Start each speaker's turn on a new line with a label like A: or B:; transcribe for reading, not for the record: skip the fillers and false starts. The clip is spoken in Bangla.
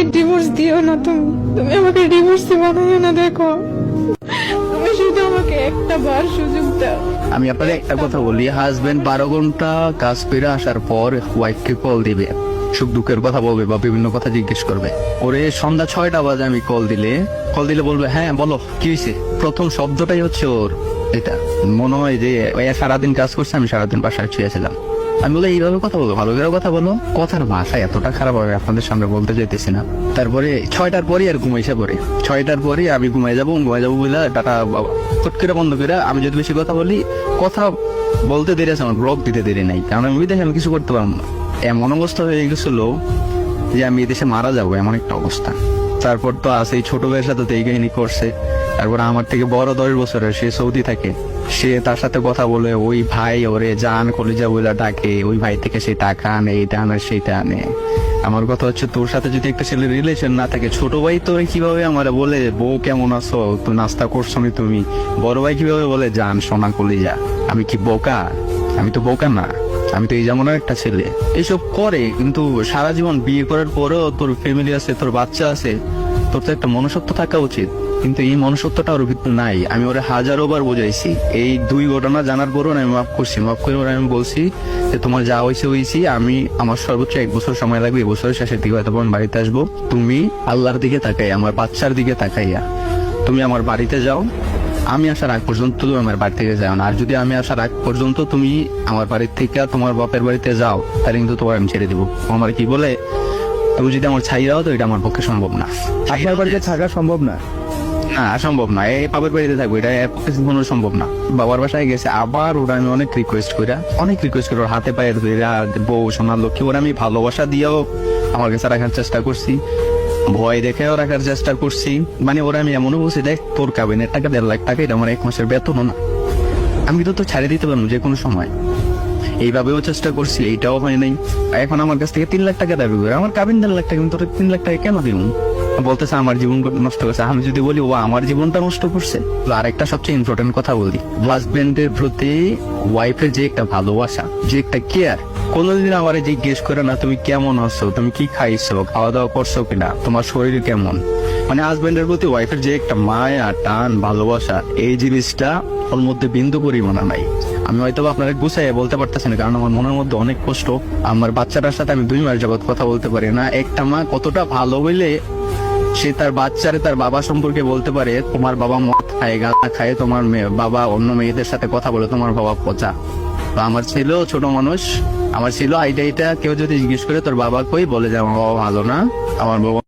A: আমাকে ডিভোর্স দিও না, তুমি তুমি আমাকে ডিভোর্সে বানাইও না। দেখো, তুমি শুধু আমাকে একটা বার সুযোগ দাও।
B: আমি আপনাকে একটা কথা বলি, হাজবেন্ড 12 ঘন্টা কাজ করে আসার পর ওয়াইফকে কল দিবে, সুখ দুঃখের কথা বলবে বা বিভিন্ন কথা জিজ্ঞেস করবে। ওরে সন্ধ্যা 6টা বাজে আমি কল দিলে বলবে হ্যাঁ বলো কি হয়েছে। প্রথম শব্দটাই হচ্ছে ওর এটা। মনে হয় যে সারাদিন কাজ করছে, আমি সারাদিন বাসায় শুয়েছিলাম। আমি বলে এইভাবে কথা বলো, ভালো করে কথা বলো। কথার ভাষা এতটা খারাপ হবে আপনাদের সামনে বলতে চাইতেছি না। তারপরে 6টার পরই আর ঘুমাইছে পরে 6টার পরই আমি ঘুমাই যাবো বলে টাটা ফট করে বন্ধ করে। আমি যদি বেশি কথা বলি, কথা বলতে দেরি আছে, আমার ব্লক দিতে দেরি নাই, কারণ আমি দেখে আমি কিছু করতে পারবো না। এমন অবস্থা হয়ে গেছিল যে আমি এদেশে মারা যাবো, এমন একটা অবস্থা। তারপর তো আছে এই ছোট ভাইয়ের সাথে তো এই কাহিনী করছে। তারপর আমার থেকে বড় 10 বছরের, সে সৌদি থাকে, সে তার সাথে কথা বলে, ওই ভাই ওরে জান কলিজা বলে ডাকে, ওই ভাই থেকে সে টাকা আনে, এইটা আনে সেইটা আনে। আমার কথা হচ্ছে, তোর সাথে যদি একটা ছেলের রিলেশন না থাকে, ছোট ভাই তোরে কিভাবে আমার বলে বউ কেমন আছো, তো নাস্তা করছো নি তুমি, বড় ভাই কিভাবে বলে জান সোনা কলিজা। আমি কি বোকা? আমি তো বোকা না, আমি তো এই যেমনের একটা ছেলে। এইসব করে, কিন্তু সারা জীবন বিয়ে করার পরেও তোর ফ্যামিলি আছে, তোর বাচ্চা আছে, তোর তো একটা মনুষ্যত্ব থাকা উচিত। কিন্তু এই মনুষ্যত্বটা ওর ভিতরে নাই। আমি ওরা হাজারো বার বোঝাইছি, এই 2 ঘটনা জানার পরও আমি মাফ করছি। মাফ করে ওরা আমি বলছি যে তোমার যা হয়েছি, আমি আমার সর্বোচ্চ 1 বছর সময় লাগবে, 1 বছরের শেষের দিকে হয়তো আমি বাড়িতে আসবো। তুমি আল্লাহর দিকে তাকাই, আমার বাচ্চার দিকে তাকাইয়া তুমি আমার বাড়িতে যাও। আমি আসার আগ পর্যন্ত তুমি আমার বাড়ি থেকে যাও না। আর যদি আমি আসার আগ পর্যন্ত তুমি আমার বাড়ির থেকে তোমার বাপের বাড়িতে যাও, তাহলে কিন্তু তোমার আমি ছেড়ে দেবো। আমার কি বলে, তুমি যদি আমার ছাই দাও, তো এটা আমার পক্ষে সম্ভব না।
C: আপনার বাড়িতে থাকা সম্ভব না?
B: না, সম্ভব না। এই বাবার বাড়িতে থাকবো, এটা কোনো সম্ভব না। বাবার বাসায় গেছে আবার ওরা, আমি অনেক রিকোয়েস্ট করে ওর হাতে পায়ে ধরে, বউ সোনার লক্ষ্মী, ওরা আমি ভালোবাসা দিয়েও আমার কাছে রাখার চেষ্টা করছি, ভয় দেখেও রাখার চেষ্টা করছি। মানে ওরা আমি এমনও বলছি, দেখ তোর কাবিনের টাকা 1.5 লাখ টাকা, এটা আমার 1 মাসের বেতনও না, আমি তো ছাড়ে দিতে পারবো যে কোনো সময়। এইভাবেও চেষ্টা করছি, এইটাও হয় নাই। এখন আমার কাছ থেকে 3 লাখ টাকা দাবি করে, আমার কাবিন 1.5 লাখ টাকা, কিন্তু 3 লাখ টাকা কেন দিব? বলতেছে আমার জীবন নষ্ট করছে। আমি যদি বলি ও আমার জীবনটা নষ্ট করছে। আর একটা সবচেয়ে ইম্পর্টেন্ট কথা বলি, হাজবেন্ডের প্রতি ওয়াইফের যে একটা ভালোবাসা, যে একটা কেয়ার, কোনোদিন আমার জিজ্ঞেস করে না তুমি কেমন আছো, তুমি কি খাইছো, খাওয়া দাওয়া করছো কিনা, তোমার শরীর কেমন। মানে হাজবেন্ডের প্রতি ওয়াইফের যে একটা মায়া, টান, ভালোবাসা, এই জিনিসটা ওর মধ্যে বিন্দু পরিমাণা নাই। আমি হয়তো আপনারা গুছাইয়া বলতে পারতেছি না, কারণ আমার মনের মধ্যে অনেক কষ্ট। আমার বাচ্চাটার সাথে আমি 2 মাস যাবত কথা বলতে পারি না। একটা মা কতটা ভালো হইলে সে তার বাচ্চারে তার বাবা সম্পর্কে বলতে পারে, তোমার বাবা মদ খায়, গাঁজা খায়, তোমার বাবা অন্য মেয়েদের সাথে কথা বলে, তোমার বাবা পচা। তো আমার ছিল ছোট মানুষ, আমার ছিল এইটা, কেউ যদি জিজ্ঞেস করে তোর বাবা কই, বলে যে আমার বাবা ভালো না, আমার বাবা